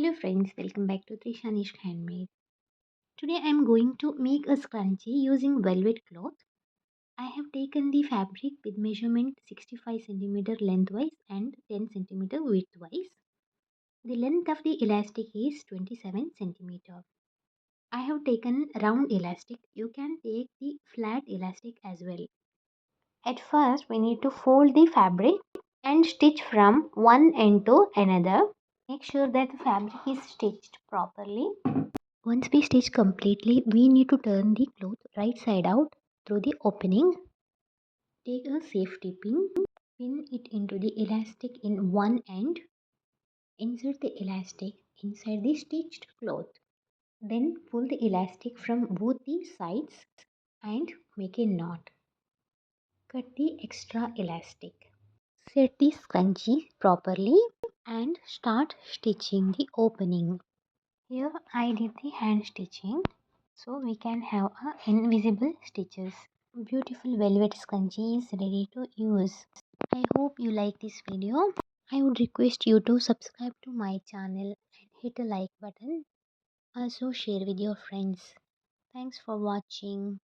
Hello friends, welcome back to Thrishanishk handmade. Today I am going to make a scrunchie using velvet cloth. I have taken the fabric with measurement 65 cm lengthwise and 10 cm widthwise. The length of the elastic is 27 cm. I have taken round elastic. You can take the flat elastic as well. At first we need to fold the fabric and stitch from one end to another. Make sure that the fabric is stitched properly. Once we stitch completely, we need to turn the cloth right side out through the opening. Take a safety pin it into the elastic in one end. Insert the elastic inside the stitched cloth. Then pull the elastic from both the sides and make a knot. Cut the extra elastic. Set the scrunchie properly and start stitching the opening. Here I did the hand stitching so we can have invisible stitches. Beautiful velvet scrunchie is ready to use. I hope you like this video. I would request you to subscribe to my channel and hit a like button. Also share with your friends. Thanks for watching.